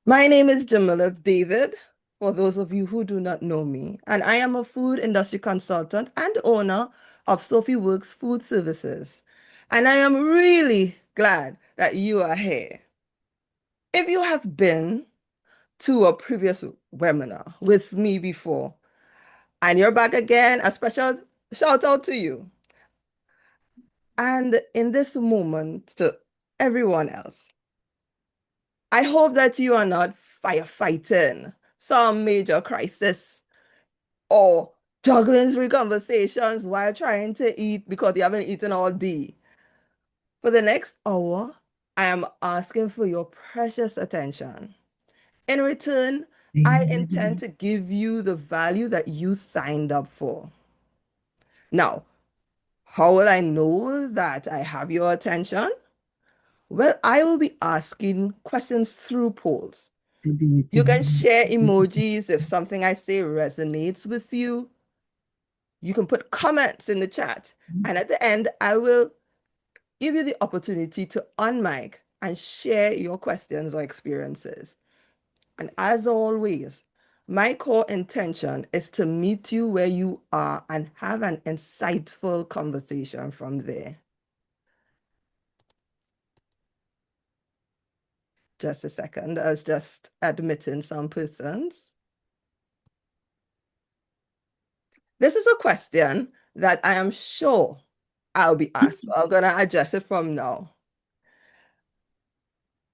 My name is Jamila David, for those of you who do not know me, and I am a food industry consultant and owner of Sophie Works Food Services. And I am really glad that you are here. If you have been to a previous webinar with me before and you're back again, a special shout out to you. And in this moment, to everyone else, I hope that you are not firefighting some major crisis or juggling three conversations while trying to eat because you haven't eaten all day. For the next hour, I am asking for your precious attention. In return, I intend to give you the value that you signed up for. Now, how will I know that I have your attention? Well, I will be asking questions through polls. You can share emojis if something I say resonates with you. You can put comments in the chat. And at the end, I will give you the opportunity to unmic and share your questions or experiences. And as always, my core intention is to meet you where you are and have an insightful conversation from there. Just a second, I was just admitting some persons. This is a question that I am sure I'll be asked. I'm going to address it from now.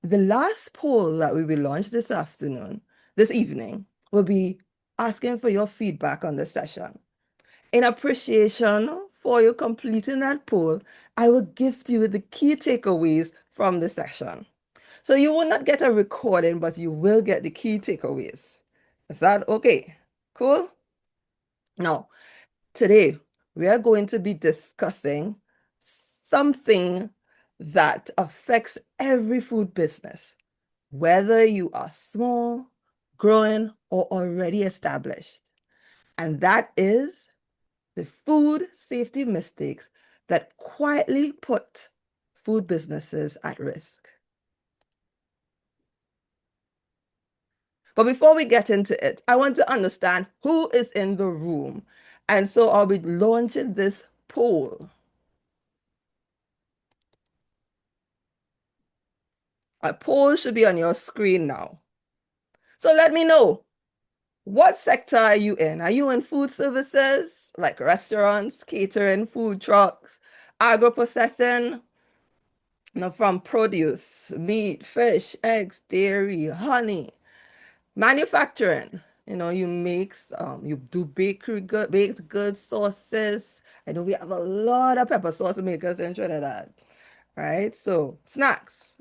The last poll that will be launched this evening, will be asking for your feedback on the session. In appreciation for you completing that poll, I will gift you the key takeaways from the session. So you will not get a recording, but you will get the key takeaways. Is that okay? Cool? Now, today we are going to be discussing something that affects every food business, whether you are small, growing, or already established. And that is the food safety mistakes that quietly put food businesses at risk. But before we get into it, I want to understand who is in the room. And so I'll be launching this poll. A poll should be on your screen now. So let me know, what sector are you in? Are you in food services, like restaurants, catering, food trucks, agro-processing, from produce, meat, fish, eggs, dairy, honey, manufacturing? You do baked goods, sauces. I know we have a lot of pepper sauce makers in Trinidad, right? So snacks,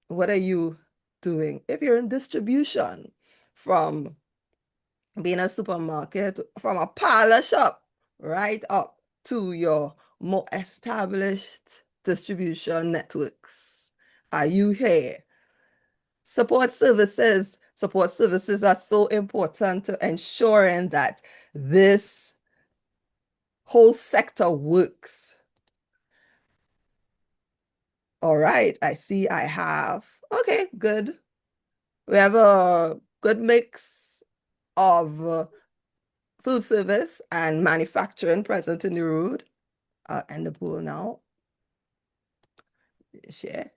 what are you doing? If you're in distribution, from being a supermarket, from a parlor shop right up to your more established distribution networks. Are you here? Support services. Support services are so important to ensuring that this whole sector works. All right, I see I have. Okay, good. We have a good mix of food service and manufacturing present in the room. And the pool now. Share.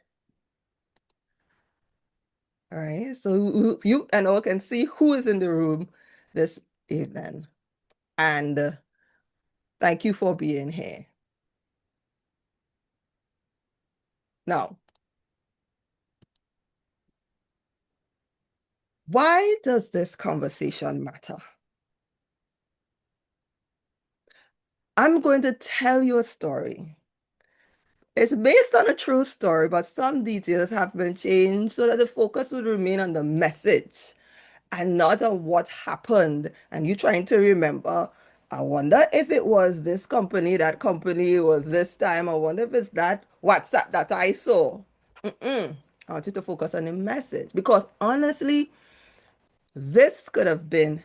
All right. So you and all can see who is in the room this evening. And thank you for being here. Now, why does this conversation matter? I'm going to tell you a story. It's based on a true story, but some details have been changed so that the focus would remain on the message and not on what happened. And you trying to remember, I wonder if it was this company, that company was this time. I wonder if it's that WhatsApp that I saw. I want you to focus on the message because honestly, this could have been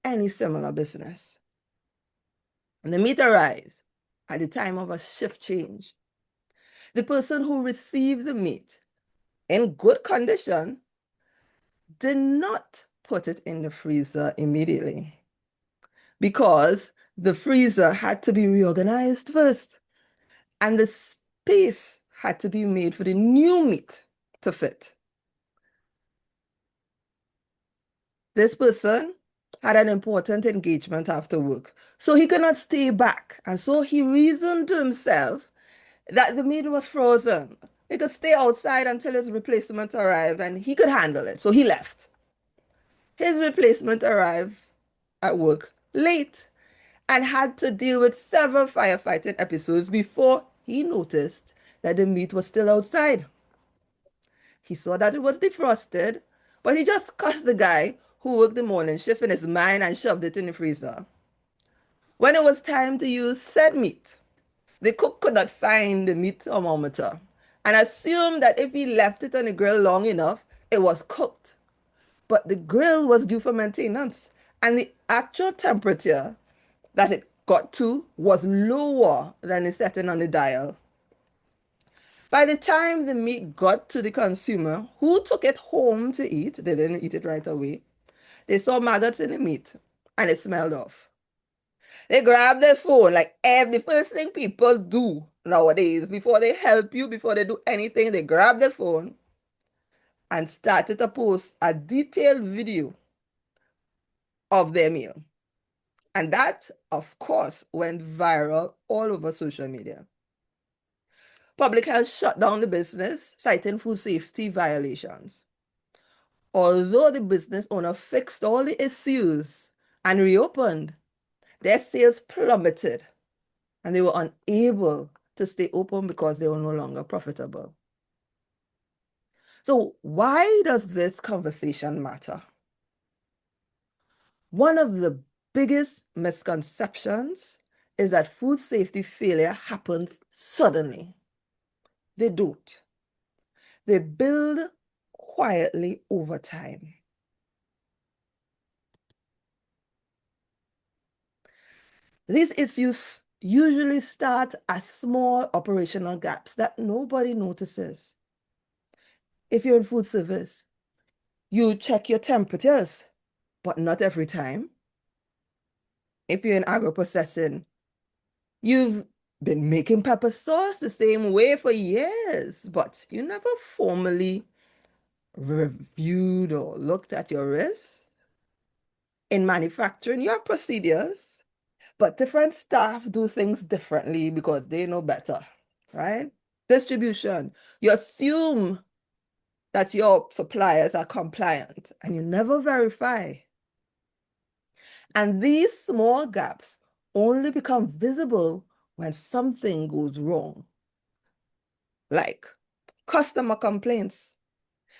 any similar business. And the meat arrives at the time of a shift change. The person who receives the meat in good condition did not put it in the freezer immediately because the freezer had to be reorganized first, and the space had to be made for the new meat to fit. This person had an important engagement after work, so he could not stay back. And so he reasoned to himself that the meat was frozen. He could stay outside until his replacement arrived and he could handle it. So he left. His replacement arrived at work late and had to deal with several firefighting episodes before he noticed that the meat was still outside. He saw that it was defrosted, but he just cussed the guy who worked the morning shift in his mind and shoved it in the freezer. When it was time to use said meat, the cook could not find the meat thermometer and assumed that if he left it on the grill long enough, it was cooked. But the grill was due for maintenance, and the actual temperature that it got to was lower than the setting on the dial. By the time the meat got to the consumer, who took it home to eat, they didn't eat it right away. They saw maggots in the meat and it smelled off. They grabbed their phone, like the first thing people do nowadays, before they help you, before they do anything, they grab their phone and started to post a detailed video of their meal. And that, of course, went viral all over social media. Public health shut down the business, citing food safety violations. Although the business owner fixed all the issues and reopened, their sales plummeted and they were unable to stay open because they were no longer profitable. So why does this conversation matter? One of the biggest misconceptions is that food safety failure happens suddenly. They don't. They build quietly over time. These issues usually start as small operational gaps that nobody notices. If you're in food service, you check your temperatures, but not every time. If you're in agro-processing, you've been making pepper sauce the same way for years, but you never formally reviewed or looked at your risk. In manufacturing, you have procedures, but different staff do things differently because they know better, right? Distribution, you assume that your suppliers are compliant and you never verify. And these small gaps only become visible when something goes wrong, like customer complaints.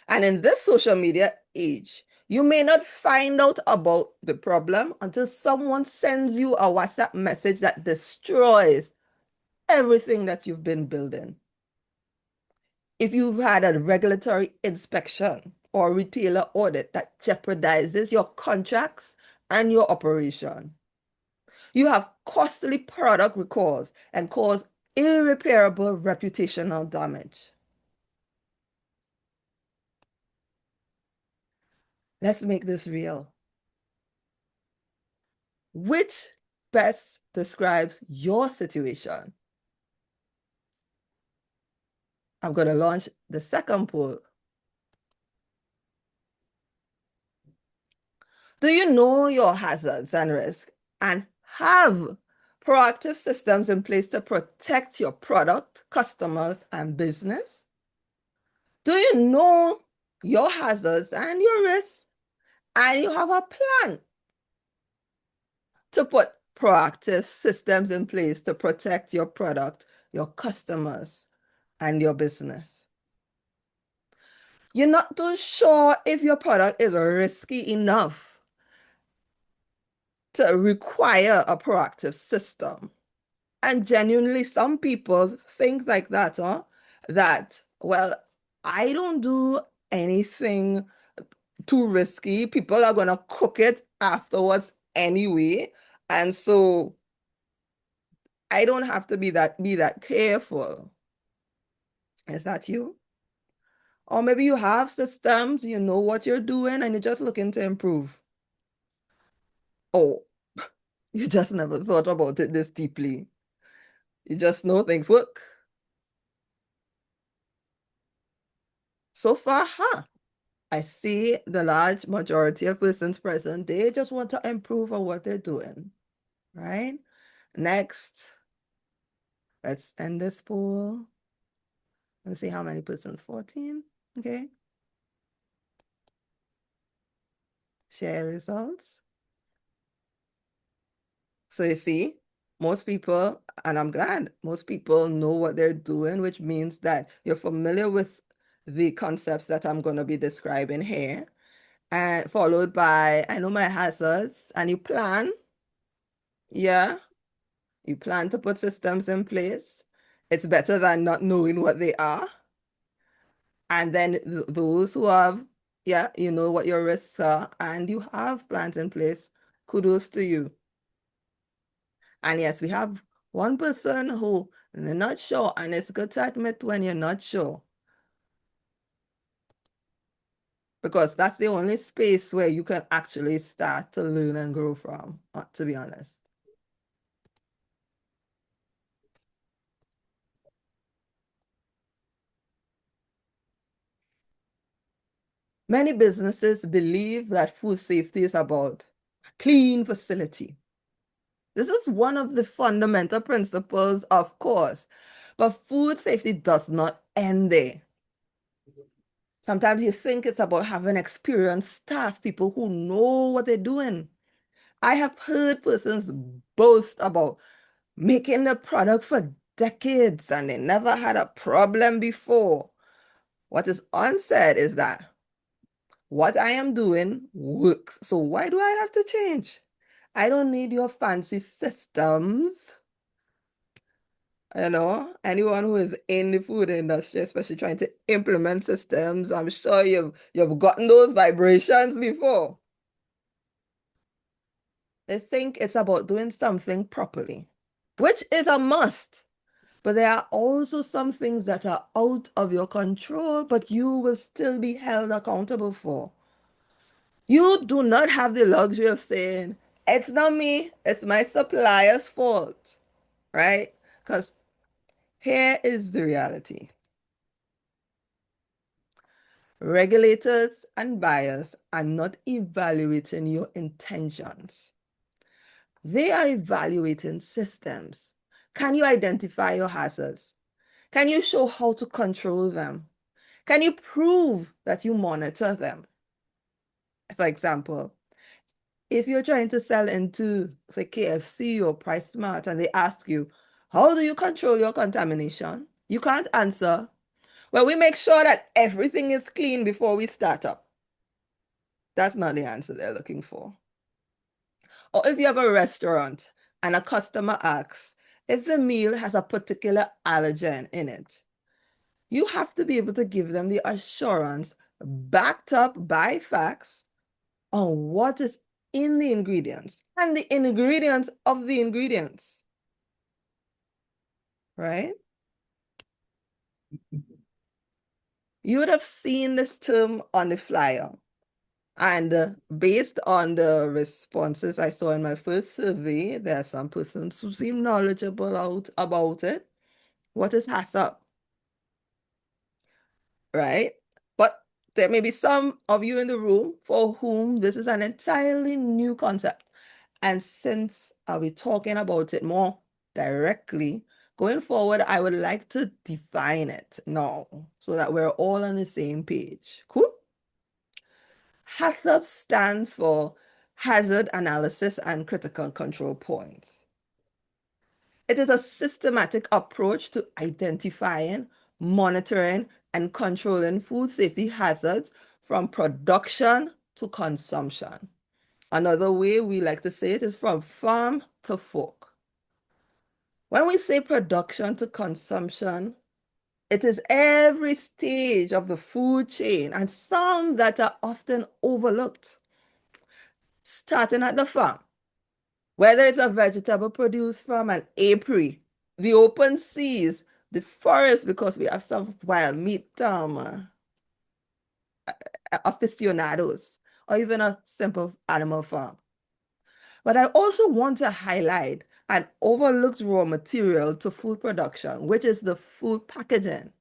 And in this social media age, you may not find out about the problem until someone sends you a WhatsApp message that destroys everything that you've been building. If you've had a regulatory inspection or retailer audit that jeopardizes your contracts and your operation, you have costly product recalls and cause irreparable reputational damage. Let's make this real. Which best describes your situation? I'm going to launch the second poll. Do you know your hazards and risks and have proactive systems in place to protect your product, customers, and business? Do you know your hazards and your risks and you have a plan to put proactive systems in place to protect your product, your customers, and your business? You're not too sure if your product is risky enough to require a proactive system. And genuinely, some people think like that, huh? That, well, I don't do anything too risky. People are going to cook it afterwards anyway. And so I don't have to be that careful. Is that you? Or maybe you have systems, you know what you're doing, and you're just looking to improve. Or you just never thought about it this deeply. You just know things work. So far, I see the large majority of persons present, they just want to improve on what they're doing, right? Next, let's end this poll. Let's see how many persons, 14, okay? Share results. So you see, most people, and I'm glad, most people know what they're doing, which means that you're familiar with the concepts that I'm going to be describing here, and followed by, I know my hazards, and you plan, yeah, you plan to put systems in place. It's better than not knowing what they are. And then those who have, yeah, you know what your risks are, and you have plans in place, kudos to you. And yes, we have one person who they're not sure, and it's good to admit when you're not sure. Because that's the only space where you can actually start to learn and grow from, to be honest. Many businesses believe that food safety is about a clean facility. This is one of the fundamental principles, of course, but food safety does not end there. Sometimes you think it's about having experienced staff, people who know what they're doing. I have heard persons boast about making the product for decades and they never had a problem before. What is unsaid is that what I am doing works. So why do I have to change? I don't need your fancy systems. You know, anyone who is in the food industry, especially trying to implement systems, I'm sure you've gotten those vibrations before. They think it's about doing something properly, which is a must. But there are also some things that are out of your control, but you will still be held accountable for. You do not have the luxury of saying, it's not me, it's my supplier's fault, right? Because here is the reality. Regulators and buyers are not evaluating your intentions. They are evaluating systems. Can you identify your hazards? Can you show how to control them? Can you prove that you monitor them? For example, if you're trying to sell into, say, KFC or Price Smart, and they ask you, how do you control your contamination? You can't answer. Well, we make sure that everything is clean before we start up. That's not the answer they're looking for. Or if you have a restaurant and a customer asks if the meal has a particular allergen in it, you have to be able to give them the assurance backed up by facts on what is in the ingredients and the ingredients of the ingredients, right? You would have seen this term on the flyer. And based on the responses I saw in my first survey, there are some persons who seem knowledgeable about it. What is HACCP, right? But there may be some of you in the room for whom this is an entirely new concept. And since I'll be talking about it more directly, going forward, I would like to define it now so that we're all on the same page. Cool? HACCP stands for Hazard Analysis and Critical Control Points. It is a systematic approach to identifying, monitoring, and controlling food safety hazards from production to consumption. Another way we like to say it is from farm to fork. When we say production to consumption, it is every stage of the food chain and some that are often overlooked. Starting at the farm, whether it's a vegetable produced from an apiary, the open seas, the forest, because we have some wild meat, aficionados or even a simple animal farm. But I also want to highlight an overlooked raw material to food production, which is the food packaging.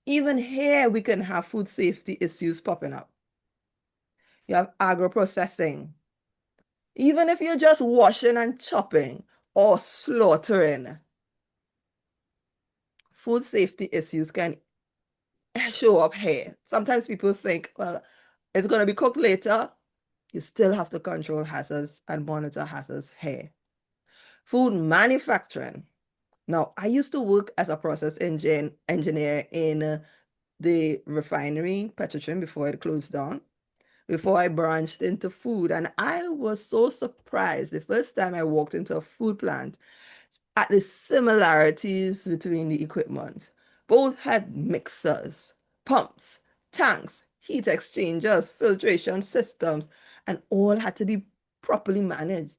Even here, we can have food safety issues popping up. You have agro-processing. Even if you're just washing and chopping or slaughtering, food safety issues can show up here. Sometimes people think, well, it's going to be cooked later. You still have to control hazards and monitor hazards here. Food manufacturing. Now, I used to work as a process engineer in the refinery, Petrotrim, before it closed down, before I branched into food. And I was so surprised the first time I walked into a food plant at the similarities between the equipment. Both had mixers, pumps, tanks, heat exchangers, filtration systems, and all had to be properly managed.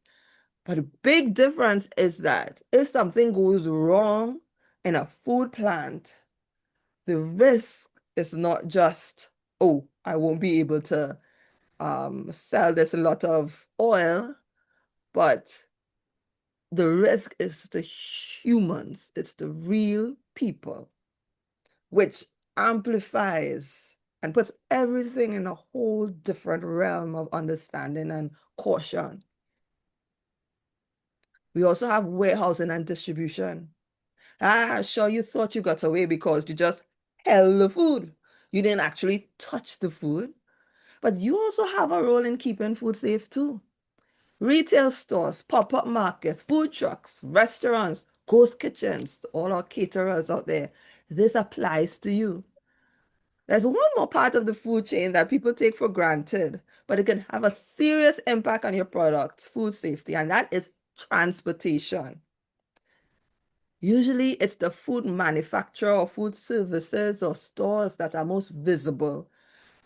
But the big difference is that if something goes wrong in a food plant, the risk is not just, oh, I won't be able to sell this lot of oil, but the risk is the humans, it's the real people, which amplifies and puts everything in a whole different realm of understanding and caution. We also have warehousing and distribution. Sure, you thought you got away because you just held the food. You didn't actually touch the food, but you also have a role in keeping food safe too. Retail stores, pop-up markets, food trucks, restaurants, ghost kitchens, all our caterers out there. This applies to you. There's one more part of the food chain that people take for granted, but it can have a serious impact on your product's food safety, and that is transportation. Usually it's the food manufacturer or food services or stores that are most visible.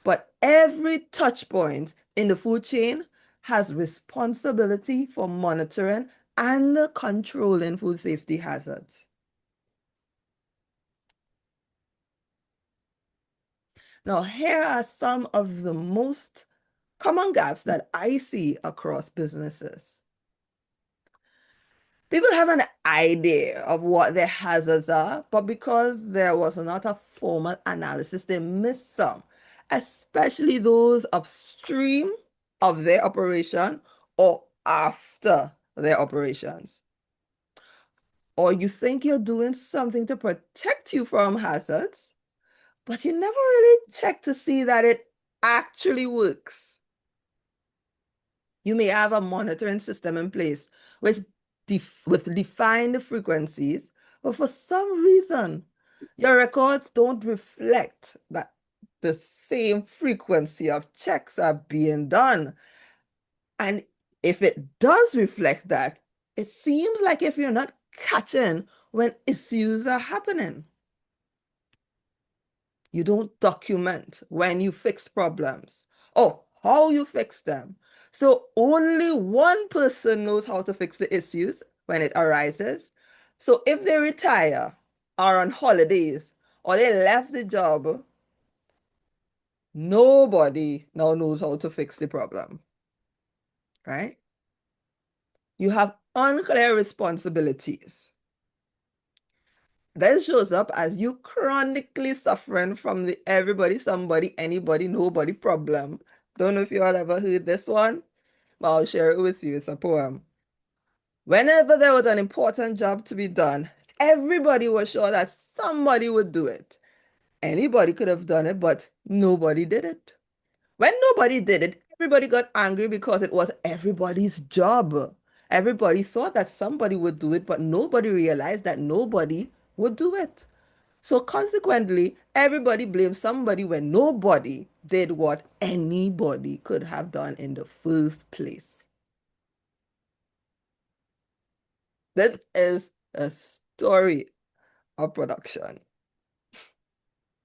But every touch point in the food chain has responsibility for monitoring and controlling food safety hazards. Now, here are some of the most common gaps that I see across businesses. People have an idea of what their hazards are, but because there was not a formal analysis, they miss some, especially those upstream of their operation or after their operations. Or you think you're doing something to protect you from hazards, but you never really check to see that it actually works. You may have a monitoring system in place with defined frequencies, but for some reason, your records don't reflect that the same frequency of checks are being done. And if it does reflect that, it seems like if you're not catching when issues are happening. You don't document when you fix problems or how you fix them. So only one person knows how to fix the issues when it arises. So if they retire, are on holidays, or they left the job, nobody now knows how to fix the problem, right? You have unclear responsibilities. This shows up as you chronically suffering from the everybody, somebody, anybody, nobody problem. Don't know if you all ever heard this one, but I'll share it with you. It's a poem. Whenever there was an important job to be done, everybody was sure that somebody would do it. Anybody could have done it, but nobody did it. When nobody did it, everybody got angry because it was everybody's job. Everybody thought that somebody would do it, but nobody realized that nobody would do it. So consequently, everybody blames somebody when nobody did what anybody could have done in the first place. This is a story of production.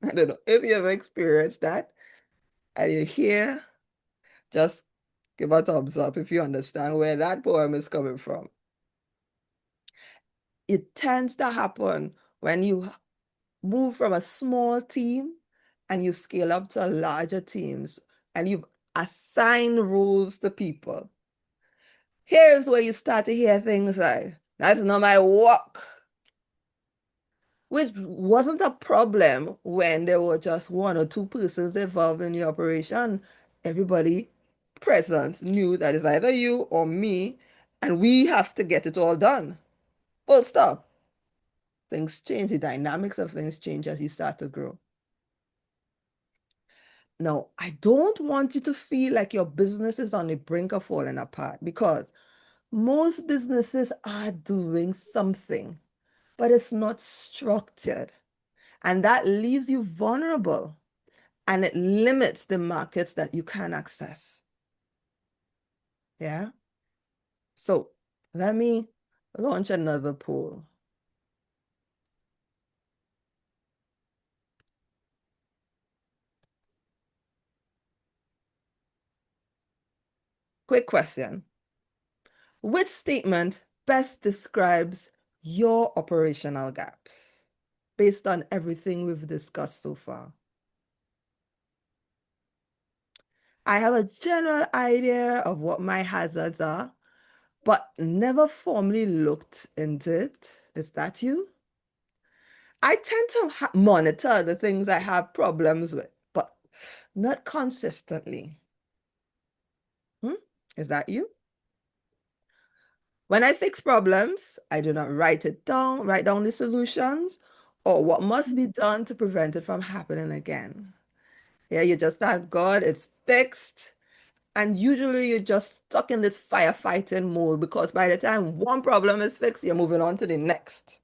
I don't know if you ever experienced that and you're here, just give a thumbs up if you understand where that poem is coming from. It tends to happen when you move from a small team and you scale up to larger teams and you've assigned roles to people, here's where you start to hear things like, that's not my work, which wasn't a problem when there were just one or two persons involved in the operation. Everybody present knew that it's either you or me, and we have to get it all done. Full stop. Things change, the dynamics of things change as you start to grow. Now, I don't want you to feel like your business is on the brink of falling apart, because most businesses are doing something, but it's not structured. And that leaves you vulnerable and it limits the markets that you can access. Yeah. So let me launch another poll. Quick question. Which statement best describes your operational gaps based on everything we've discussed so far? I have a general idea of what my hazards are, but never formally looked into it. Is that you? I tend to monitor the things I have problems with, but not consistently. Hmm? Is that you? When I fix problems, I do not write down the solutions or what must be done to prevent it from happening again. Yeah, you just thank God it's fixed. And usually you're just stuck in this firefighting mode because by the time one problem is fixed, you're moving on to the next.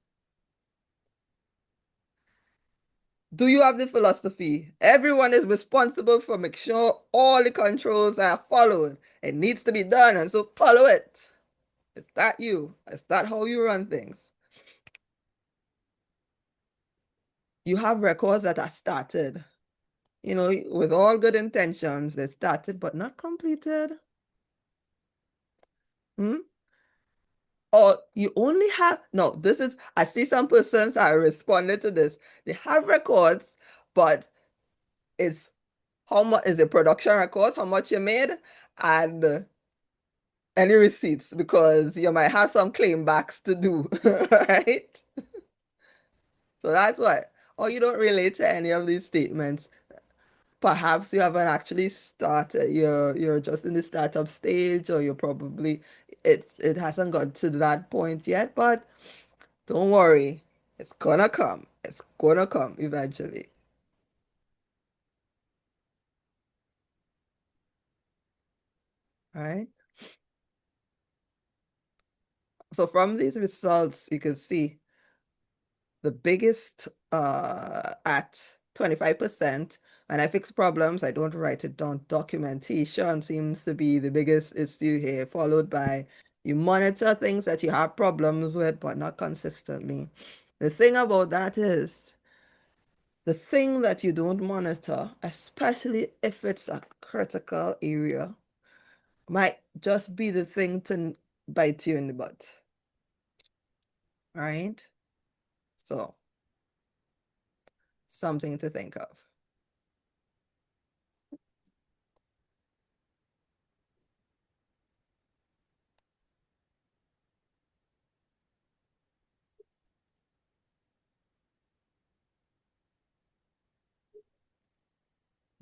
Do you have the philosophy? Everyone is responsible for making sure all the controls are followed. It needs to be done, and so follow it. Is that you? Is that how you run things? You have records that are started, with all good intentions. They started but not completed. Hmm? Or you only have, no, this is, I see some persons are responding to this. They have records, but it's how much is the production records, how much you made, and any receipts, because you might have some claim backs to do, right? So that's what, or you don't relate to any of these statements. Perhaps you haven't actually started, you're just in the startup stage, or you're probably, it hasn't got to that point yet, but don't worry, it's gonna come. It's gonna come eventually, right? So from these results, you can see the biggest at 25%. When I fix problems, I don't write it down. Documentation seems to be the biggest issue here, followed by you monitor things that you have problems with, but not consistently. The thing about that is the thing that you don't monitor, especially if it's a critical area, might just be the thing to bite you in the butt, right? So, something to think of.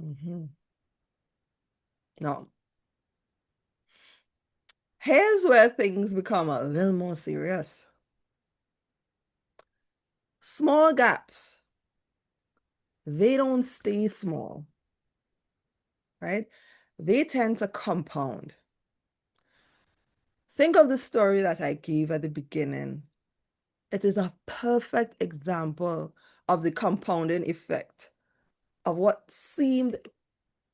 Mhm. Now, here's where things become a little more serious. Small gaps, they don't stay small, right? They tend to compound. Think of the story that I gave at the beginning. It is a perfect example of the compounding effect of what seemed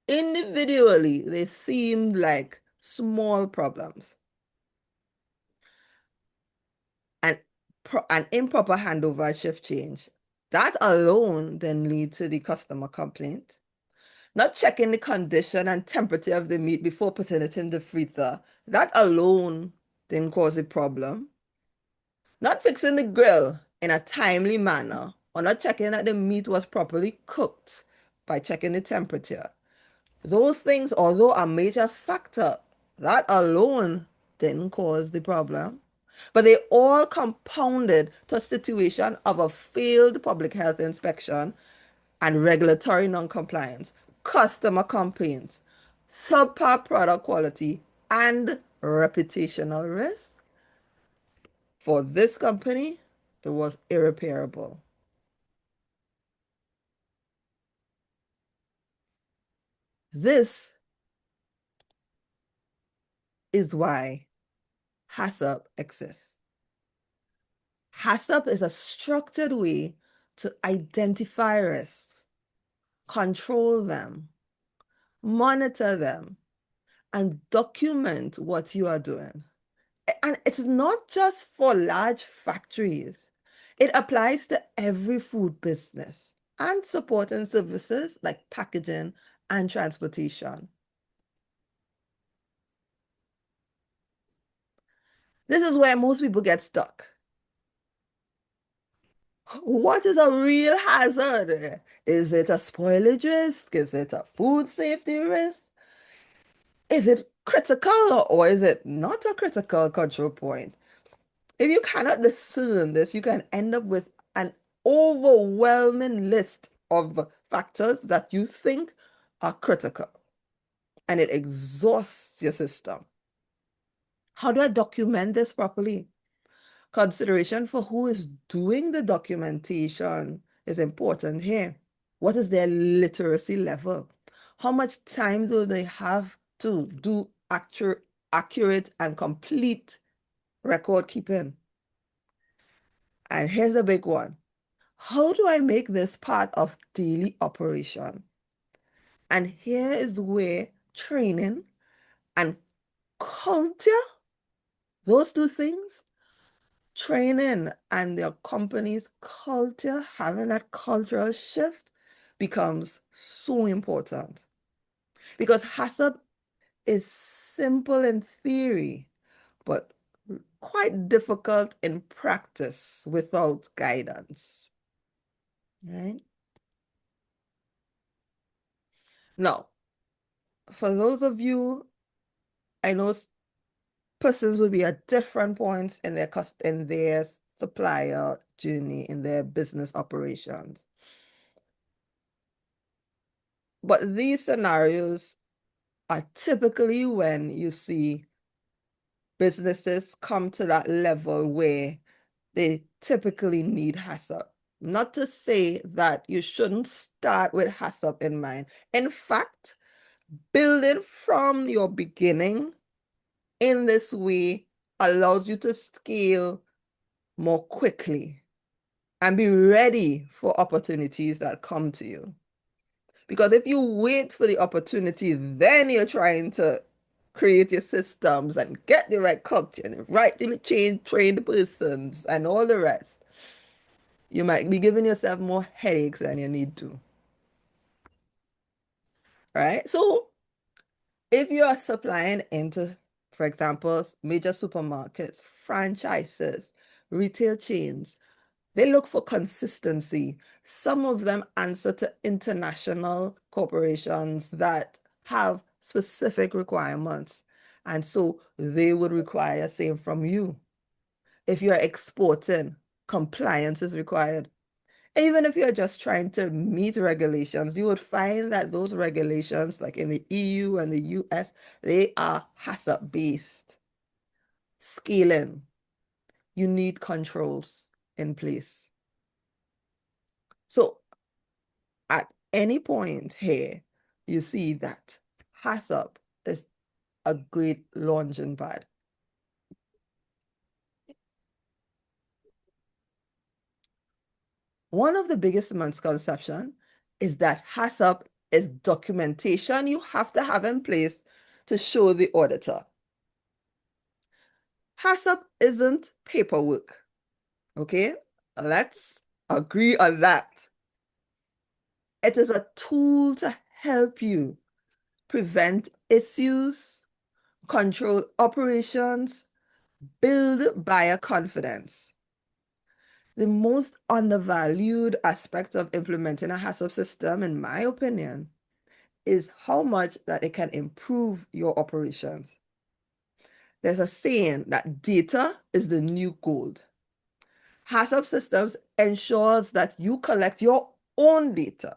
individually, they seemed like small problems. And an improper handover shift change. That alone then leads to the customer complaint. Not checking the condition and temperature of the meat before putting it in the freezer. That alone didn't cause a problem. Not fixing the grill in a timely manner or not checking that the meat was properly cooked by checking the temperature. Those things, although a major factor, that alone didn't cause the problem. But they all compounded to a situation of a failed public health inspection and regulatory non-compliance, customer complaints, subpar product quality, and reputational risk. For this company, it was irreparable. This is why HACCP exists. HACCP is a structured way to identify risks, control them, monitor them, and document what you are doing. And it's not just for large factories. It applies to every food business and supporting services like packaging and transportation. This is where most people get stuck. What is a real hazard? Is it a spoilage risk? Is it a food safety risk? Is it critical or is it not a critical control point? If you cannot discern this, you can end up with an overwhelming list of factors that you think are critical, and it exhausts your system. How do I document this properly? Consideration for who is doing the documentation is important here. What is their literacy level? How much time do they have to do accurate and complete record keeping? And here's the big one. How do I make this part of daily operation? And here is where training and culture, those two things, training and their company's culture, having that cultural shift becomes so important. Because HACCP is simple in theory, but quite difficult in practice without guidance. Right? Now, for those of you, I know persons will be at different points in their supplier journey, in their business operations. But these scenarios are typically when you see businesses come to that level where they typically need HACCP. Not to say that you shouldn't start with HACCP in mind. In fact, building from your beginning in this way allows you to scale more quickly and be ready for opportunities that come to you. Because if you wait for the opportunity, then you're trying to create your systems and get the right culture and train the persons and all the rest. You might be giving yourself more headaches than you need to. Right? So if you are supplying into, for example, major supermarkets, franchises, retail chains, they look for consistency. Some of them answer to international corporations that have specific requirements. And so they would require same from you. If you're exporting, compliance is required. Even if you're just trying to meet regulations, you would find that those regulations, like in the EU and the US, they are HACCP based. Scaling, you need controls in place. So at any point here, you see that HACCP is a great launching pad. One of the biggest misconceptions is that HACCP is documentation you have to have in place to show the auditor. HACCP isn't paperwork, okay? Let's agree on that. It is a tool to help you prevent issues, control operations, build buyer confidence. The most undervalued aspect of implementing a HACCP system, in my opinion, is how much that it can improve your operations. There's a saying that data is the new gold. HACCP systems ensures that you collect your own data.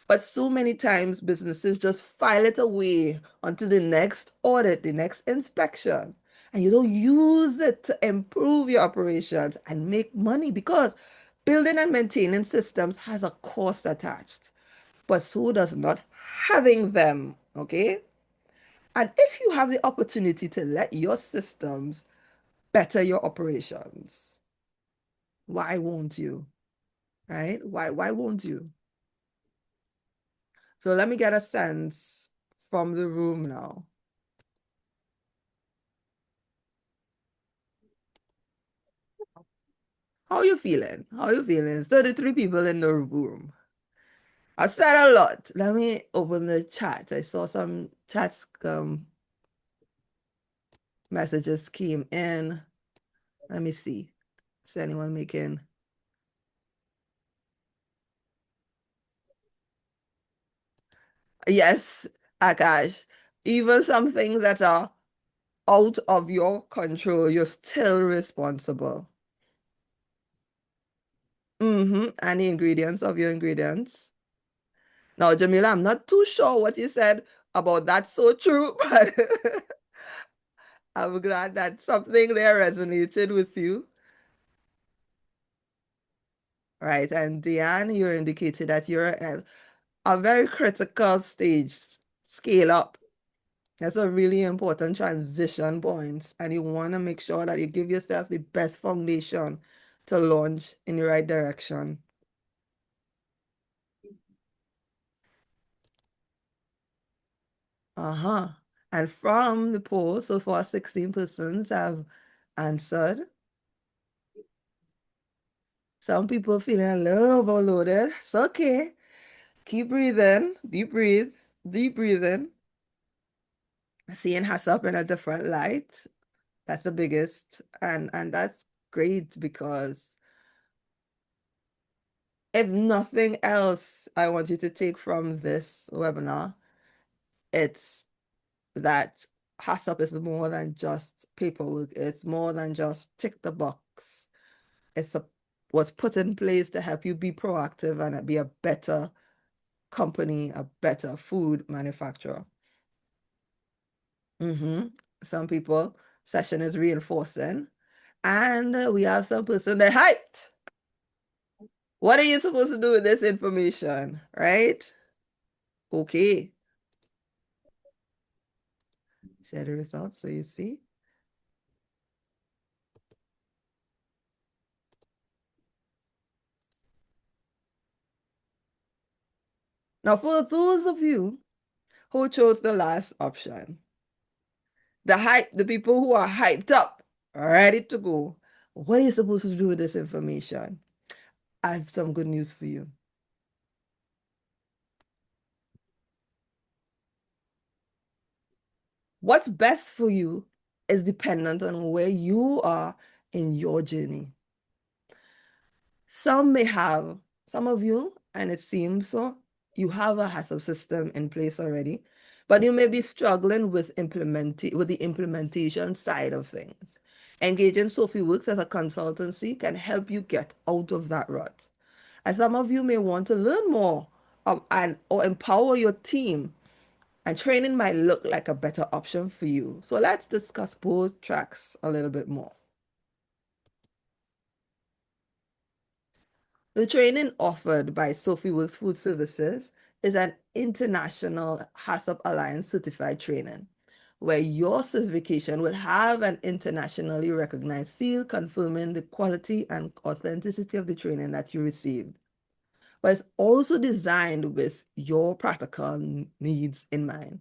But so many times businesses just file it away until the next audit, the next inspection. And you don't use it to improve your operations and make money because building and maintaining systems has a cost attached. But so does not having them, okay? And if you have the opportunity to let your systems better your operations, why won't you? Right? Why won't you? So let me get a sense from the room now. How are you feeling? How are you feeling? 33 people in the room. I said a lot. Let me open the chat. I saw some chats messages came in. Let me see. Is anyone making? Yes, Akash. Even some things that are out of your control, you're still responsible. And the ingredients of your ingredients. Now, Jamila, I'm not too sure what you said about that so true, but I'm glad that something there resonated with you. Right. And Diane, you indicated that you're at a very critical stage, scale up. That's a really important transition point. And you want to make sure that you give yourself the best foundation to launch in the right direction. Uh-huh. And from the poll, so far 16 persons have answered. Some people feeling a little overloaded. It's okay. Keep breathing. Deep breathe. Deep breathing. Seeing HACCP in a different light. That's the biggest. And that's great because if nothing else, I want you to take from this webinar, it's that HACCP is more than just paperwork. It's more than just tick the box. It's what's put in place to help you be proactive and be a better company, a better food manufacturer. Some people, session is reinforcing. And we have some person they're hyped. What are you supposed to do with this information, right? Okay. Share the results so you see. Now, for those of you who chose the last option, the people who are hyped up, ready to go, what are you supposed to do with this information? I have some good news for you. What's best for you is dependent on where you are in your journey. Some of you, and it seems so, you have a HACCP system in place already, but you may be struggling with the implementation side of things. Engaging Sophie Works as a consultancy can help you get out of that rut. And some of you may want to learn more or empower your team, and training might look like a better option for you. So let's discuss both tracks a little bit more. The training offered by Sophie Works Food Services is an international HACCP Alliance certified training, where your certification will have an internationally recognized seal confirming the quality and authenticity of the training that you received. But it's also designed with your practical needs in mind.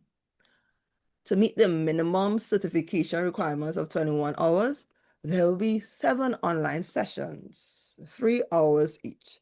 To meet the minimum certification requirements of 21 hours, there will be 7 online sessions, 3 hours each.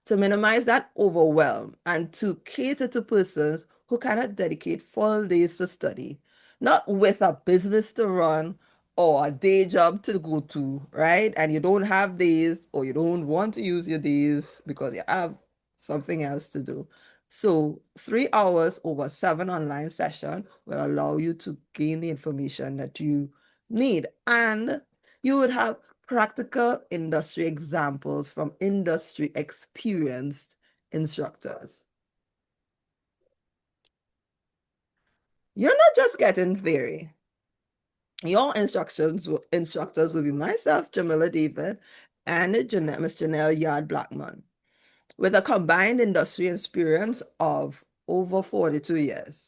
To minimize that overwhelm and to cater to persons who cannot dedicate full days to study, not with a business to run or a day job to go to, right? And you don't have days or you don't want to use your days because you have something else to do. So 3 hours over 7 online sessions will allow you to gain the information that you need. And you would have practical industry examples from industry experienced instructors. You're not just getting theory. Your instructors will be myself, Jamila David, and Miss Janelle Yard Blackman, with a combined industry experience of over 42 years.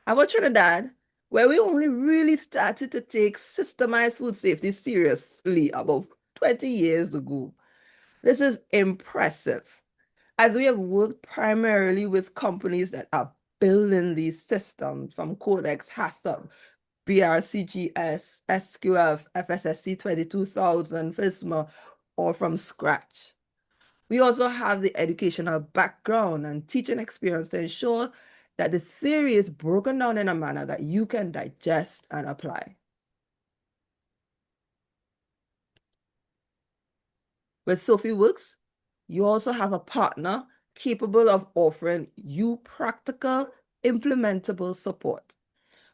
About Trinidad, where we only really started to take systemized food safety seriously about 20 years ago. This is impressive, as we have worked primarily with companies that are building these systems from Codex, HACCP, BRCGS, SQF, FSSC 22000, FISMA, or from scratch. We also have the educational background and teaching experience to ensure that the theory is broken down in a manner that you can digest and apply. With Sophie Works, you also have a partner capable of offering you practical, implementable support.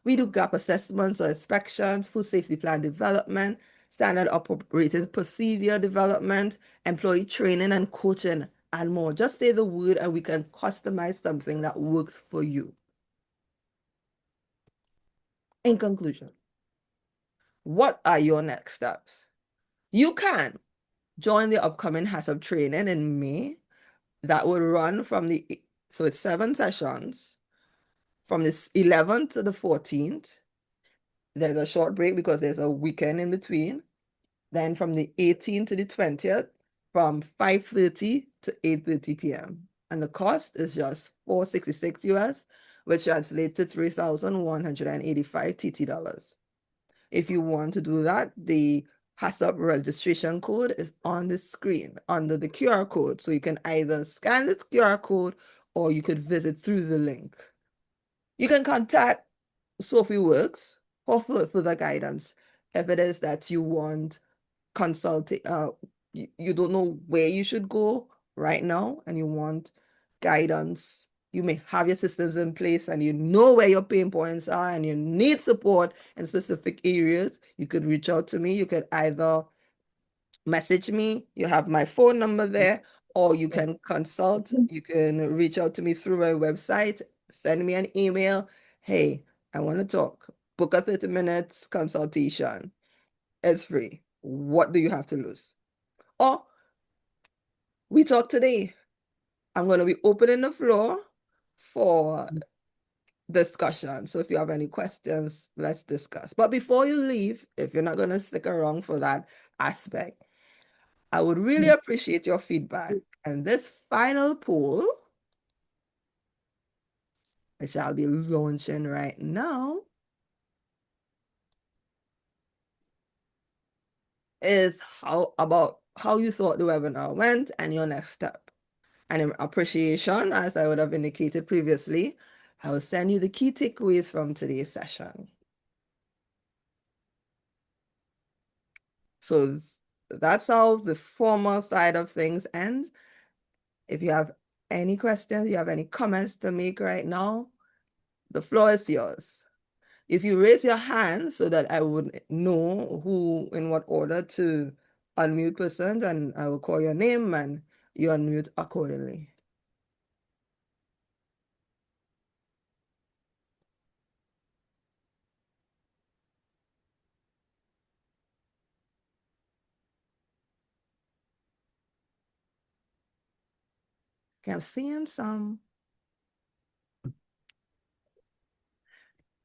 We do gap assessments or inspections, food safety plan development, standard operating procedure development, employee training and coaching, and more. Just say the word and we can customize something that works for you. In conclusion, what are your next steps? You can join the upcoming HACCP training in May that will run so it's 7 sessions from the 11th to the 14th. There's a short break because there's a weekend in between. Then from the 18th to the 20th, from 5:30 to 8:30 p.m. And the cost is just $466 US, which translates to 3,185 TT dollars. If you want to do that, the HACCP registration code is on the screen under the QR code. So you can either scan this QR code or you could visit through the link. You can contact Sophie Works for further guidance if it is that you want consulting, you don't know where you should go right now and you want guidance. You may have your systems in place and you know where your pain points are and you need support in specific areas. You could reach out to me. You could either message me, you have my phone number there, or you can consult. You can reach out to me through my website, send me an email. Hey, I want to talk. Book a 30 minutes consultation. It's free. What do you have to lose? Or we talk today. I'm going to be opening the floor for discussion. So if you have any questions, let's discuss. But before you leave, if you're not going to stick around for that aspect, I would really appreciate your feedback. And this final poll, which I'll be launching right now, is about how you thought the webinar went and your next step. And in appreciation, as I would have indicated previously, I will send you the key takeaways from today's session. So that's how the formal side of things ends. If you have any questions, you have any comments to make right now, the floor is yours. If you raise your hand so that I would know who in what order to unmute persons, and I will call your name and you unmute accordingly. Okay, I'm seeing some.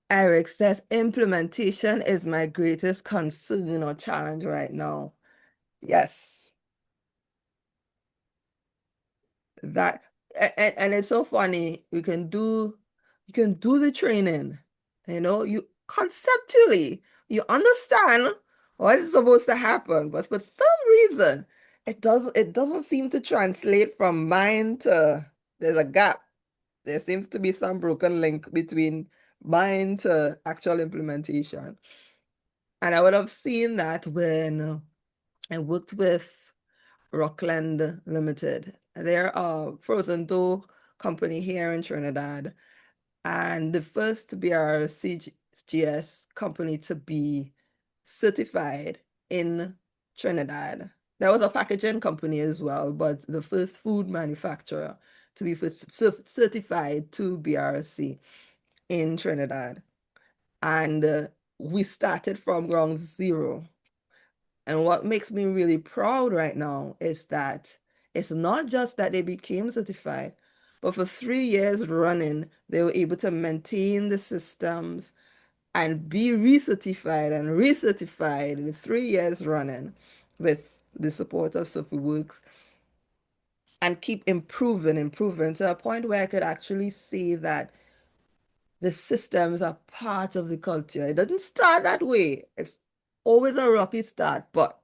Eric says implementation is my greatest concern or challenge right now. Yes, that and it's so funny. You can do the training, you conceptually you understand what is supposed to happen, but for some reason it doesn't seem to translate from mind to there's a gap. There seems to be some broken link between mind to actual implementation. And I would have seen that when I worked with Rockland Limited. They're a frozen dough company here in Trinidad, and the first BRCGS company to be certified in Trinidad. There was a packaging company as well, but the first food manufacturer to be certified to BRC in Trinidad. And we started from ground zero. And what makes me really proud right now is that it's not just that they became certified, but for 3 years running, they were able to maintain the systems and be recertified and recertified in 3 years running with the support of Sophie Works and keep improving to a point where I could actually see that the systems are part of the culture. It doesn't start that way. It's always a rocky start, but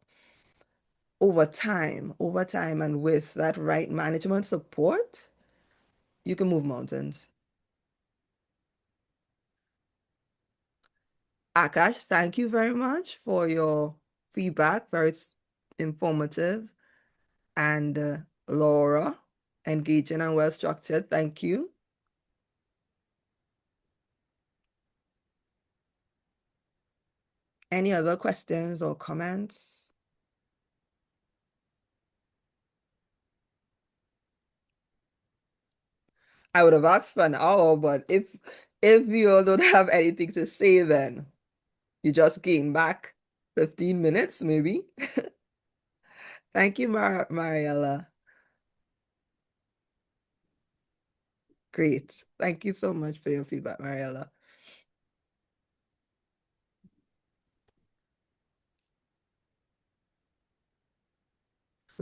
over time, and with that right management support, you can move mountains. Akash, thank you very much for your feedback, very informative. And Laura, engaging and well structured, thank you. Any other questions or comments? I would have asked for an hour, but if you don't have anything to say, then you just gain back 15 minutes, maybe. Thank you, Mariella. Great. Thank you so much for your feedback, Mariella.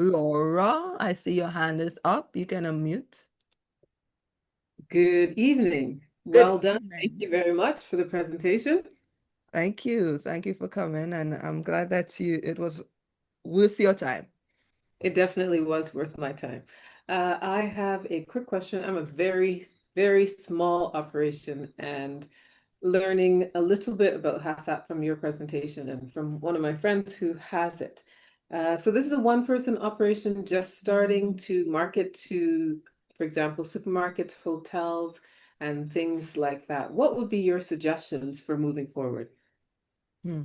Laura, I see your hand is up. You can unmute. Good evening. Good Well done. Thank evening. you very much for the presentation. Thank you. Thank you for coming, and I'm glad that it was worth your time. It definitely was worth my time. I have a quick question. I'm a very, very small operation and learning a little bit about HACCP from your presentation and from one of my friends who has it. So this is a one-person operation just starting to market to, for example, supermarkets, hotels, and things like that. What would be your suggestions for moving forward? Hmm.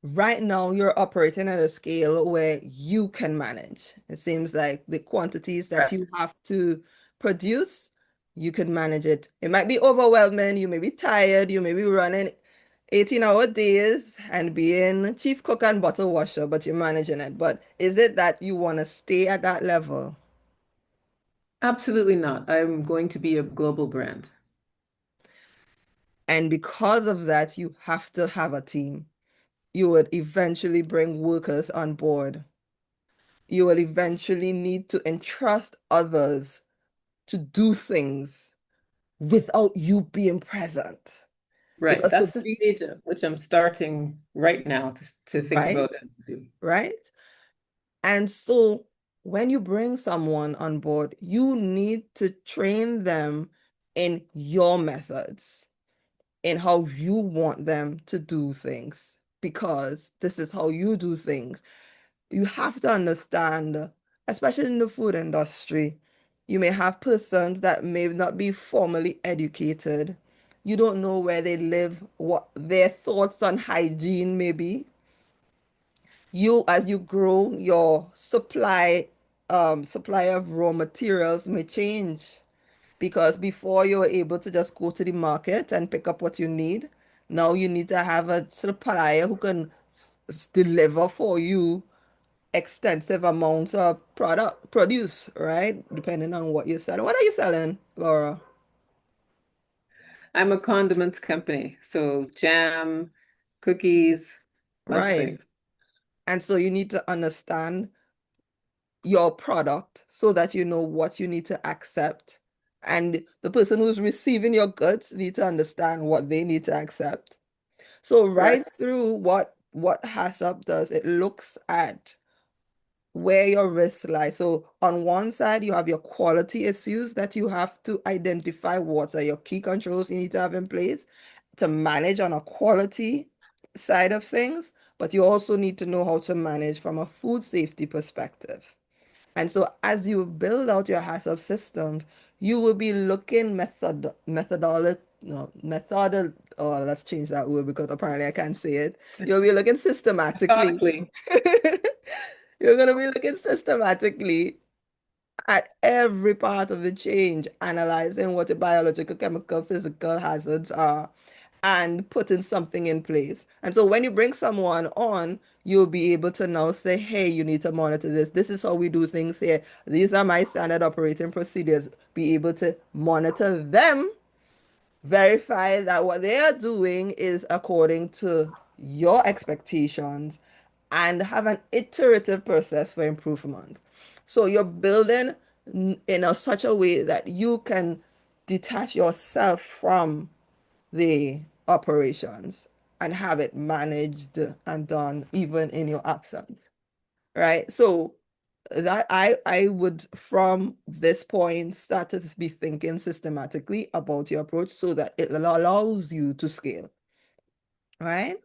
Right now, you're operating at a scale where you can manage. It seems like the quantities that you have to produce, you can manage it. It might be overwhelming. You may be tired. You may be running 18-hour days and being chief cook and bottle washer, but you're managing it. But is it that you want to stay at that level? Absolutely not. I'm going to be a global brand. And because of that, you have to have a team. You would eventually bring workers on board. You will eventually need to entrust others to do things without you being present. Right. Because to That's the be stage at which I'm starting right now to think right, about it. right? And so when you bring someone on board, you need to train them in your methods, in how you want them to do things, because this is how you do things. You have to understand, especially in the food industry, you may have persons that may not be formally educated. You don't know where they live, what their thoughts on hygiene may be. You, as you grow, your supply of raw materials may change because before you were able to just go to the market and pick up what you need, now you need to have a supplier who can deliver for you extensive amounts of produce, right? Depending on what you're selling. What are you selling, Laura? I'm a condiments company, so jam, cookies, bunch of Right. things. And so you need to understand your product so that you know what you need to accept. And the person who's receiving your goods need to understand what they need to accept. So right Correct. through what HACCP does, it looks at where your risks lie. So on one side, you have your quality issues that you have to identify what are your key controls you need to have in place to manage on a quality side of things, but you also need to know how to manage from a food safety perspective. And so as you build out your HACCP systems, you will be looking methodology, no, oh, let's change that word because apparently I can't say it. You'll be looking systematically. Methodically. You're going to be looking systematically at every part of the change, analyzing what the biological, chemical, physical hazards are, and putting something in place. And so when you bring someone on, you'll be able to now say, hey, you need to monitor this. This is how we do things here. These are my standard operating procedures. Be able to monitor them, verify that what they are doing is according to your expectations, and have an iterative process for improvement. So you're building in such a way that you can detach yourself from the operations and have it managed and done even in your absence, right? So that I would from this point start to be thinking systematically about your approach so that it allows you to scale, right?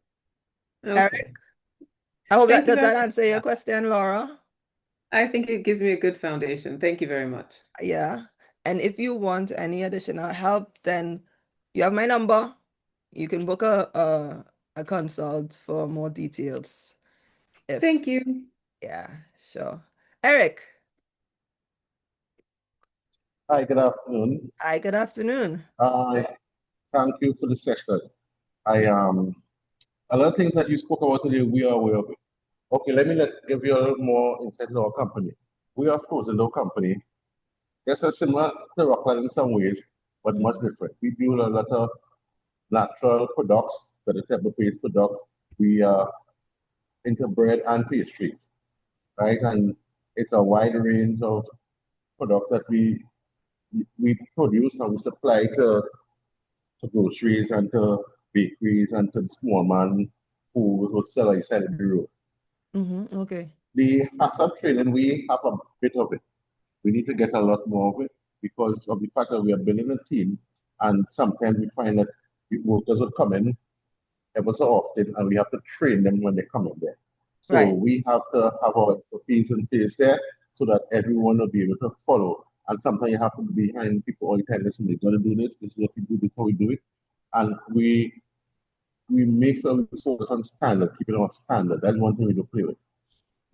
Eric, Okay. I hope that Thank you does very that much answer for your that. question, Laura? I think it gives me a good foundation. Thank you very much. Yeah. And if you want any additional help, then you have my number. You can book a consult for more details. If Thank you. Yeah, sure. Eric, Hi, good afternoon. hi, good afternoon. I thank you for the session. I A lot of things that you spoke about today, we are aware of it. Okay, give you a little more insight into our company. We are a frozen dough company. Just as similar to Rockland in some ways, but much Mhm. different. We do a lot of natural products, vegetable-based products. We are into bread and pastries, right? And it's a wide range of products that we produce and we supply to groceries and to bakeries and to the small man who will sell outside of the road. Okay. The HACCP training, we have a bit of it. We need to get a lot more of it because of the fact that we are building a team, and sometimes we find that the workers will come in ever so often and we have to train them when they come in there. So Right. we have to have our expertise in place there so that everyone will be able to follow. And sometimes you have to be behind people all the time. Listen, we're going to do this. This is what we do before we do it. And we make sure we focus on standard, keeping our standard. That's one thing we don't play with.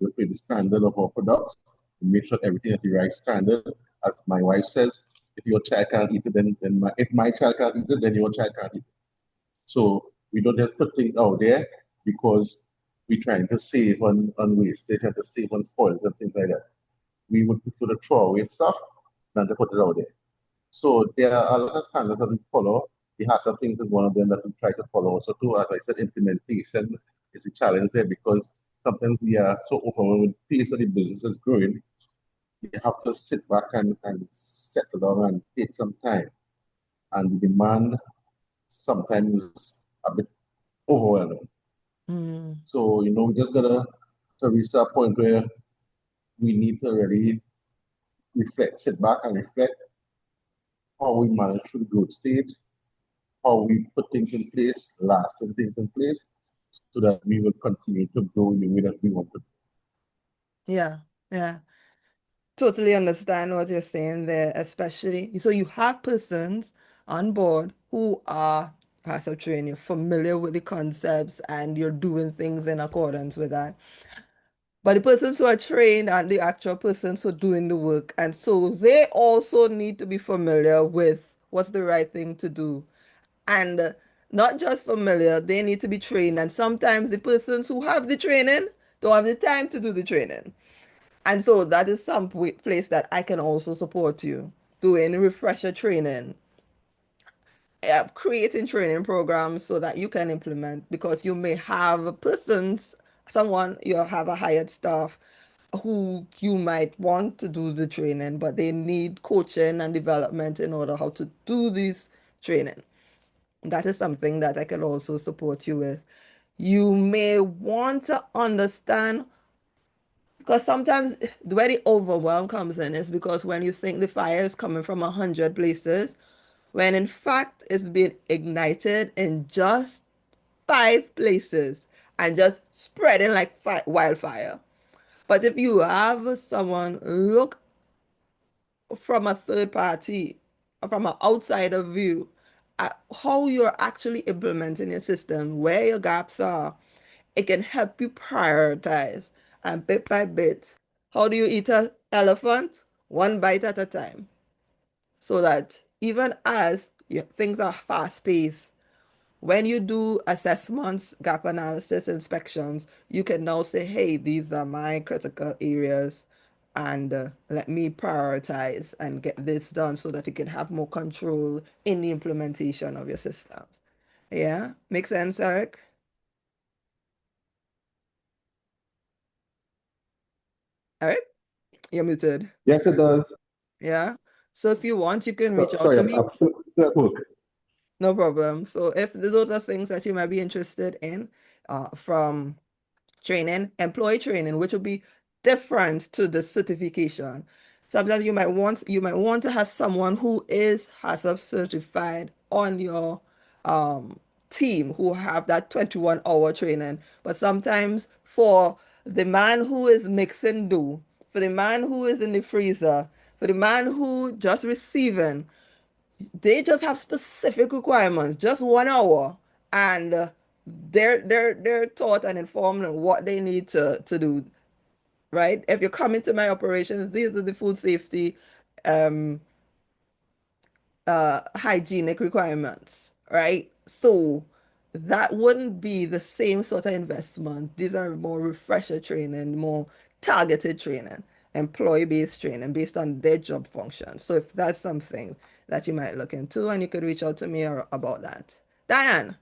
We play the standard of our products. We make sure everything at the right standard. As my wife says, if your child can't eat it, if my child can't eat it, then your child can't eat it. So we don't just put things out there because we're trying to save on waste. They trying to save on spoils and things like that. We would prefer to throw away stuff than to put it out there. So there are a lot of standards that we follow. The HACCP things is one of them that we try to follow. Also, too, as I said, implementation is a challenge there because sometimes we are so overwhelmed with the pace that the business is growing. You have to sit back and settle down and take some time. And the demand sometimes is a bit overwhelming. Mm. So, we just gotta to reach that point where we need to really reflect, sit back and reflect how we manage through the growth stage, how we put things in place, lasting things in place, so that we will continue to grow in the way that we want to. Yeah. Yeah. Totally understand what you're saying there, especially so you have persons on board who are passive trained, you're familiar with the concepts and you're doing things in accordance with that. But the persons who are trained are the actual persons who are doing the work. And so they also need to be familiar with what's the right thing to do. And not just familiar, they need to be trained. And sometimes the persons who have the training don't have the time to do the training. And so that is some place that I can also support you doing refresher training, creating training programs so that you can implement because you may have persons, someone you have a hired staff who you might want to do the training, but they need coaching and development in order how to do this training. That is something that I can also support you with. You may want to understand because sometimes where the overwhelm comes in is because when you think the fire is coming from 100 places, when in fact it's been ignited in just 5 places and just spreading like wildfire. But if you have someone look from a third party, from an outsider view, at how you're actually implementing your system, where your gaps are, it can help you prioritize. And bit by bit, how do you eat an elephant? One bite at a time. So that even as things are fast paced, when you do assessments, gap analysis, inspections, you can now say, hey, these are my critical areas, and let me prioritize and get this done so that you can have more control in the implementation of your systems. Yeah, make sense, Eric? Eric, you're muted. Yes, it does. Yeah. So if you want, you can reach So, out sorry, to me. I'm still at work. No problem. So if those are things that you might be interested in, from training, employee training, which will be different to the certification. Sometimes you might want to have someone who is HACCP certified on your um, team who have that 21-hour training. But sometimes for the man who is mixing dough, for the man who is in the freezer, for the man who just receiving, they just have specific requirements, just 1 hour, and they're taught and informed on what they need to do. Right? If you come into my operations, these are the food safety, um, hygienic requirements. Right? So that wouldn't be the same sort of investment. These are more refresher training, more targeted training, employee-based training based on their job function. So if that's something that you might look into, and you could reach out to me about that. Diane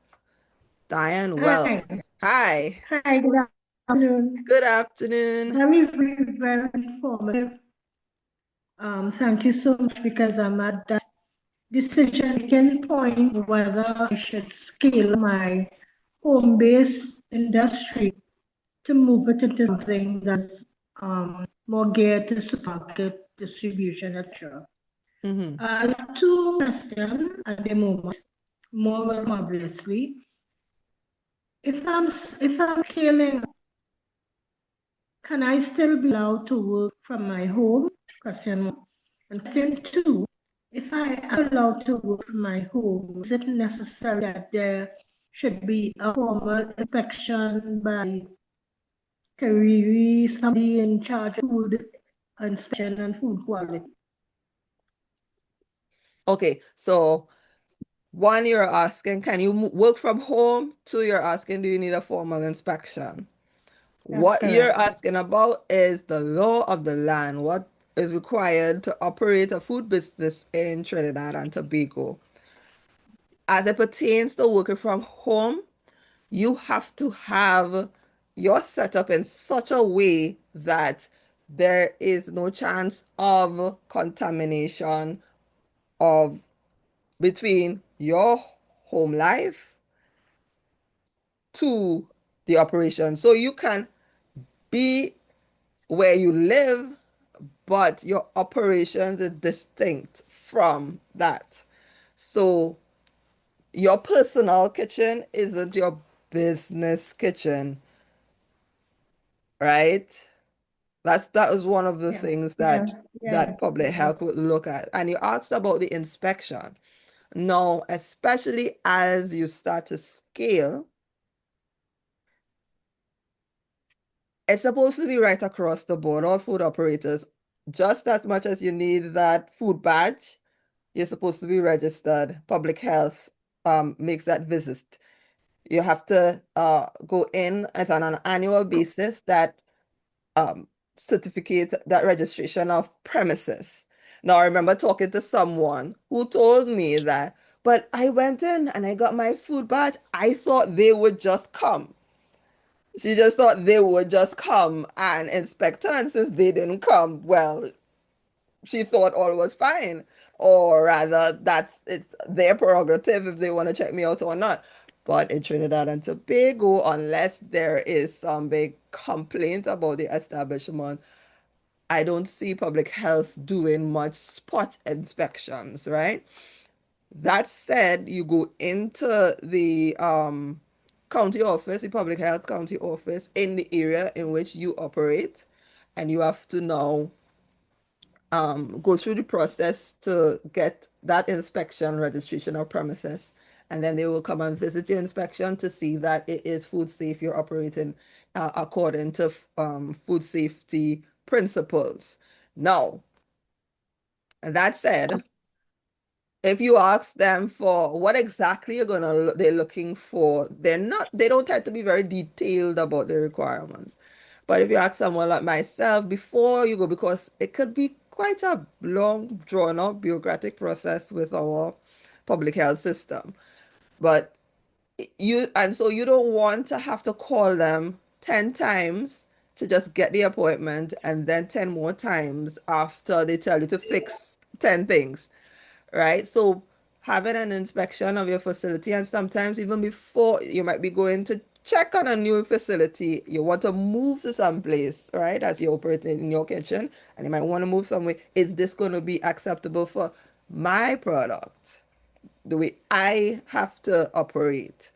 Wells. Hi. Hi. Hi, good afternoon. Good afternoon. Very informative. Thank you so much because I'm at that decision-making point whether I should scale my home-based industry to move it into something that's more geared to supermarket distribution, etc. Mm-hmm. I have two questions at the moment, more obviously. If I'm scaling, can I still be allowed to work from my home? Question one. And question two, if I am allowed to work from my home, is it necessary that there should be a formal inspection by Clarifies, somebody in charge of food inspection and food quality? Okay, so one, you're asking, can you work from home? Two, you're asking, do you need a formal inspection? That's What you're correct. asking about is the law of the land, what is required to operate a food business in Trinidad and Tobago. As it pertains to working from home, you have to have your setup in such a way that there is no chance of contamination of between your home life to the operation. So you can be where you live, but your operations is distinct from that. So your personal kitchen isn't your business kitchen, right? That was one of the Yeah, things yeah, that yeah. public health Yes. would look at. And you asked about the inspection. Now, especially as you start to scale, it's supposed to be right across the board, all food operators, just as much as you need that food badge, you're supposed to be registered. Public health makes that visit. You have to go in as on an annual basis that um, certificate, that registration of premises. Now, I remember talking to someone who told me that, but I went in and I got my food badge. I thought they would just come. She just thought they would just come and inspect her, and since they didn't come, well, she thought all was fine. Or rather, that's it's their prerogative if they want to check me out or not. But in Trinidad and Tobago, unless there is some big complaint about the establishment, I don't see public health doing much spot inspections, right? That said, you go into the county office, the public health county office in the area in which you operate, and you have to now go through the process to get that inspection registration of premises. And then they will come and visit your inspection to see that it is food safe, you're operating according to food safety principles. Now, that said, if you ask them for what exactly they're looking for, they don't tend to be very detailed about the requirements. But if you ask someone like myself before you go, because it could be quite a long, drawn out bureaucratic process with our public health system. But so you don't want to have to call them 10 times to just get the appointment and then 10 more times after they tell you to fix 10 things, right? So having an inspection of your facility, and sometimes even before you might be going to check on a new facility, you want to move to some place, right? As you're operating in your kitchen, and you might want to move somewhere. Is this going to be acceptable for my product? The way I have to operate?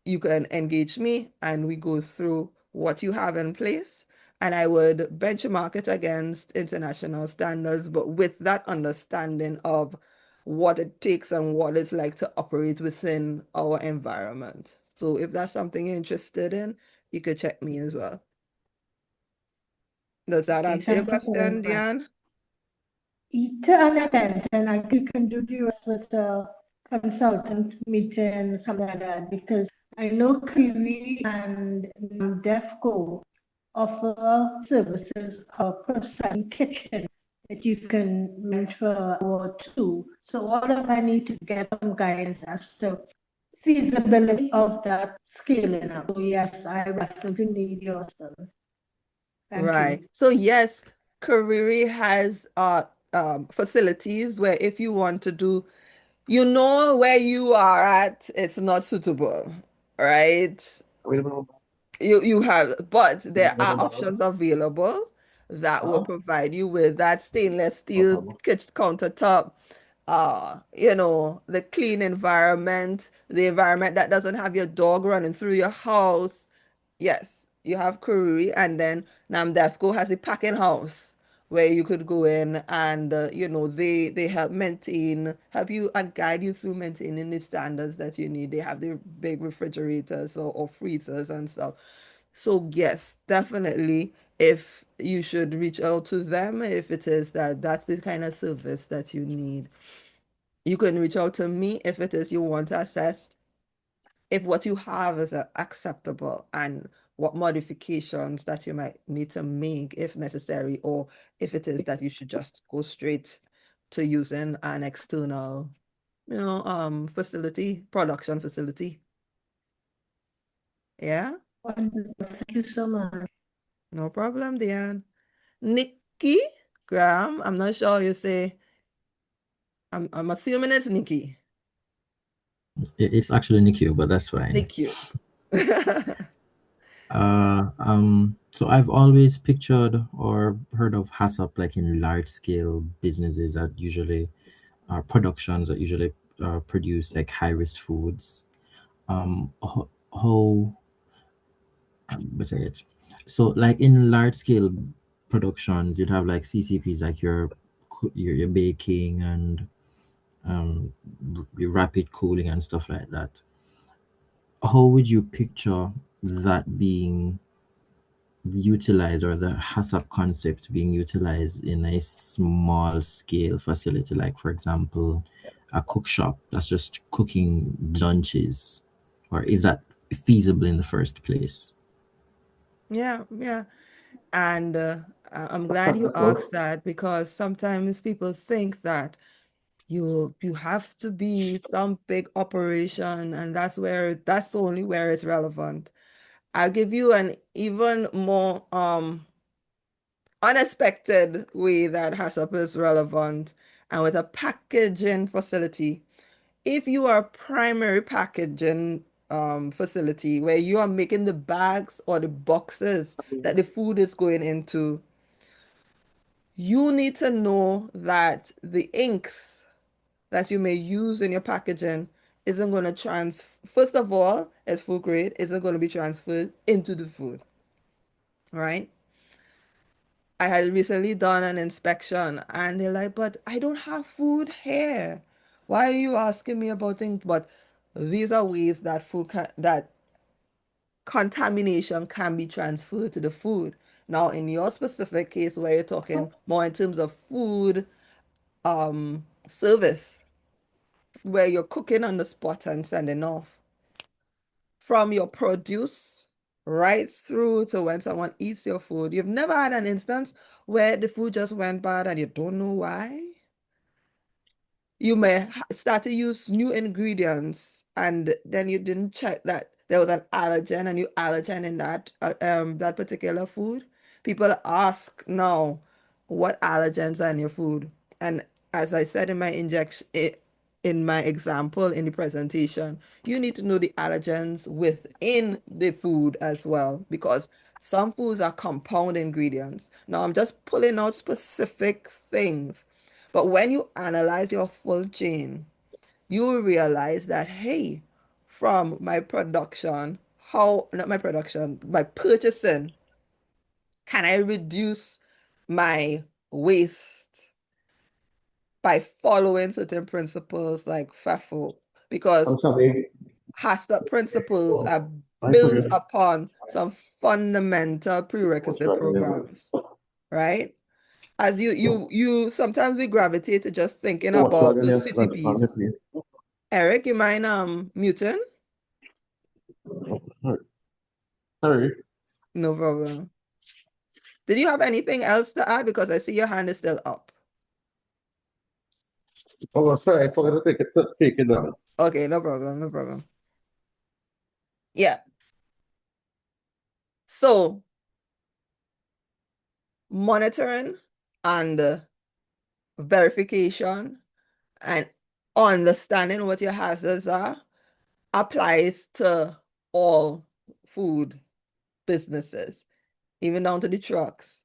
You can engage me and we go through what you have in place. And I would benchmark it against international standards, but with that understanding of what it takes and what it's like to operate within our environment. So if that's something you're interested in, you could check me as well. Does that Okay, answer your thank you very question, much. Diane? To an extent, and I you can do the rest with a consultant meeting, something like that, because I know Kiwi and DEFCO offer services of processing kitchen that you can rent for an hour or two. So all of I need to get some guidance as to feasibility of that scaling up. So yes, I definitely need your service. Thank Right. you. So yes, Kariri has facilities where if you want to do, you know where you are at, it's not suitable, right? Wait a minute. You have, but Wait there a are minute. options available that will Huh? provide you with that stainless No steel problem. kitchen countertop, the clean environment, the environment that doesn't have your dog running through your house. Yes, you have Kururi, and then Namdefco has a packing house where you could go in and they help you and guide you through maintaining the standards that you need. They have the big refrigerators or freezers and stuff. So yes, definitely, if you should reach out to them if it is that's the kind of service that you need. You can reach out to me if it is you want to assess if what you have is acceptable and what modifications that you might need to make if necessary, or if it is that you should just go straight to using an external, production facility. Yeah, Wonderful. Thank you so much. no problem, Diane. Nikki Graham, I'm not sure you say, I'm assuming it's Nikki. It's actually NICU, but that's fine. Nikki. So I've always pictured or heard of HACCP like in large scale businesses that usually are productions that usually produce like high risk foods. How what's it? So like in large scale productions, you'd have like CCPs like your baking and your rapid cooling and stuff like that. How would you picture that being utilized, or the HACCP concept being utilized in a small scale facility, like for example a cook shop that's just cooking lunches? Or is that feasible in the first place? Yeah, yeah. And I'm glad you So, asked that, because sometimes people think that you have to be some big operation, and that's only where it's relevant. I'll give you an even more unexpected way that HACCP is relevant, and with a packaging facility. If you are a primary packaging facility where you are making the bags or the boxes that the food is going into, you need to know that the inks that you may use in your packaging isn't going to first of all, as food grade, isn't going to be transferred into the food, right? I had recently done an inspection and they're like, but I don't have food here. Why are you asking me about things? But these are ways that that contamination can be transferred to the food. Now, in your specific case where you're talking more in terms of food service, where you're cooking on the spot and sending off, from your produce right through to when someone eats your food. You've never had an instance where the food just went bad and you don't know why? You may start to use new ingredients and then you didn't check that there was an allergen, a new allergen in that particular food. People ask now what allergens are in your food. And as I said in my in my example in the presentation, you need to know the allergens within the food as well, because some foods are compound ingredients. Now I'm just pulling out specific things, but when you analyze your full chain, you will realize that, hey, from my production, not my production, my purchasing, can I reduce my waste by following certain principles like FAFO? Because I'm sorry. HACCP principles Oh, are I built forget. upon some fundamental What's prerequisite wrong with programs, right? As you sometimes we gravitate to just thinking Oh, what's about wrong the in on CCPs. the plate? Eric, you mind muting? Sorry. Sorry. No problem. Did you have anything else to add? Because I see your hand is still up. Oh, sorry. I forgot to take it down. Okay, no problem, no problem. Yeah. So monitoring and verification and understanding what your hazards are applies to all food businesses, even down to the trucks.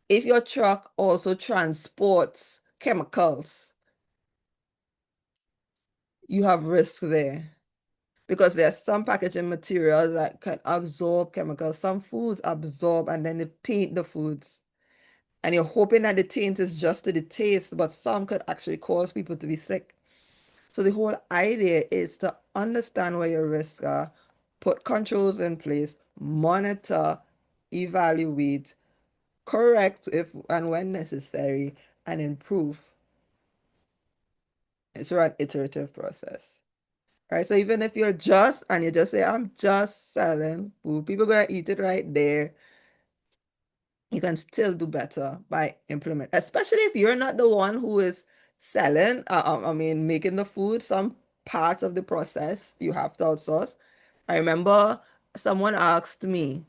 If your truck also transports chemicals, you have risk there, because there's some packaging materials that can absorb chemicals. Some foods absorb and then they taint the foods. And you're hoping that the taint is just to the taste, but some could actually cause people to be sick. So the whole idea is to understand where your risks are, put controls in place, monitor, evaluate, correct if and when necessary, and improve. It's an iterative process. Right? So even if and you just say, I'm just selling food, people gonna eat it right there. You can still do better by implement, especially if you're not the one who is selling, I mean, making the food. Some parts of the process you have to outsource. I remember someone asked me,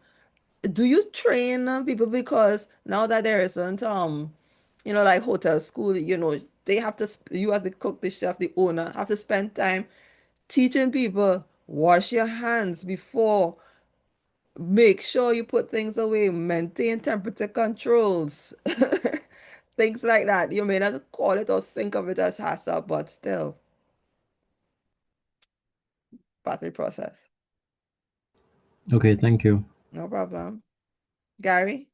do you train people? Because now that there isn't, like hotel school, they have to, you as the cook, the chef, the owner, have to spend time teaching people, wash your hands before, make sure you put things away, maintain temperature controls, things like that. You may not call it or think of it as HACCP, but still, part of the process. Okay, thank you. No problem. Gary?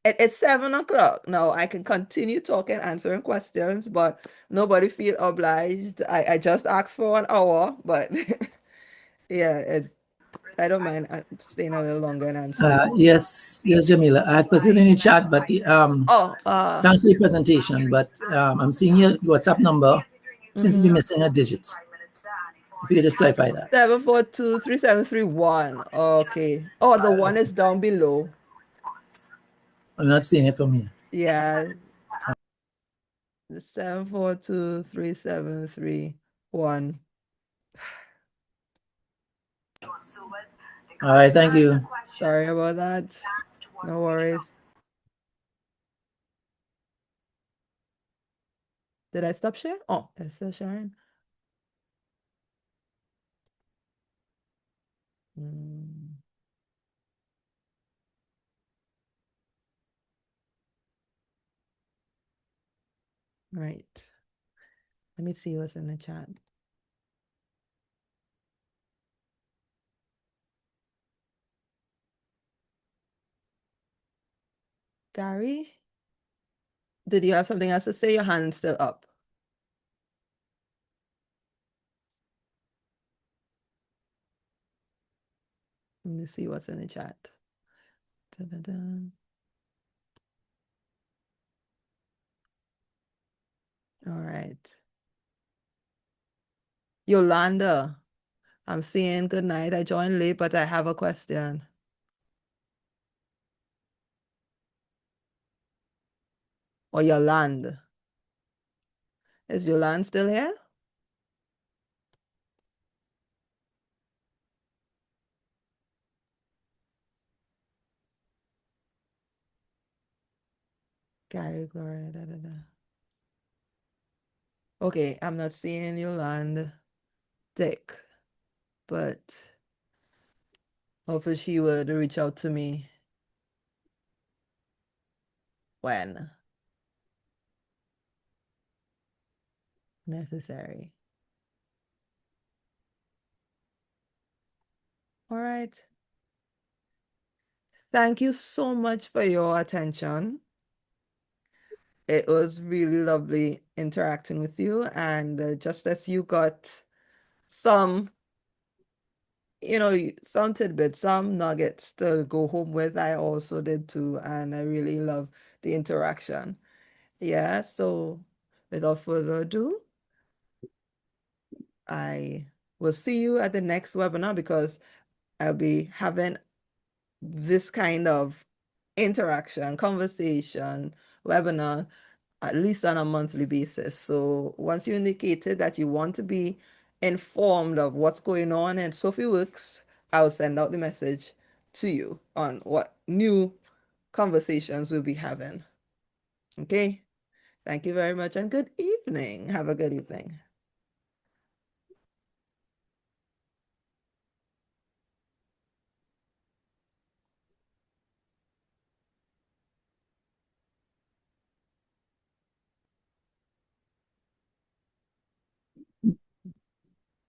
It's 7 o'clock. Now I can continue talking, answering questions, but nobody feel obliged. I just asked for an hour, but yeah, I don't mind staying a little longer and answering. Yes, Jamila. I put it in the chat, but Oh, thanks for the presentation. But I'm seeing your WhatsApp number seems to be mhm. missing a digit. If you could just clarify that. 742-3731. Okay. Oh, the one is down below. I'm not seeing it from here. Yeah. The 742-3731. All right, thank you. Sorry about that. No worries. Did I stop sharing? Oh, it's still sharing. Right. Let me see what's in the chat. Gary, did you have something else to say? Your hand's still up. Let me see what's in the chat. Dun. All right. Yolanda, I'm saying good night. I joined late, but I have a question. Or Yolande. Is Yolande still here? Gary, Gloria, da. Okay, I'm not seeing Yolande Dick, but hopefully she would reach out to me when necessary. All right. Thank you so much for your attention. It was really lovely interacting with you. And just as you got some, some tidbits, some nuggets to go home with, I also did too. And I really love the interaction. Yeah, so without further ado, I will see you at the next webinar because I'll be having this kind of interaction, conversation, webinar, at least on a monthly basis. So once you indicated that you want to be informed of what's going on in Sophie Works, I'll send out the message to you on what new conversations we'll be having. Okay? Thank you very much and good evening. Have a good evening.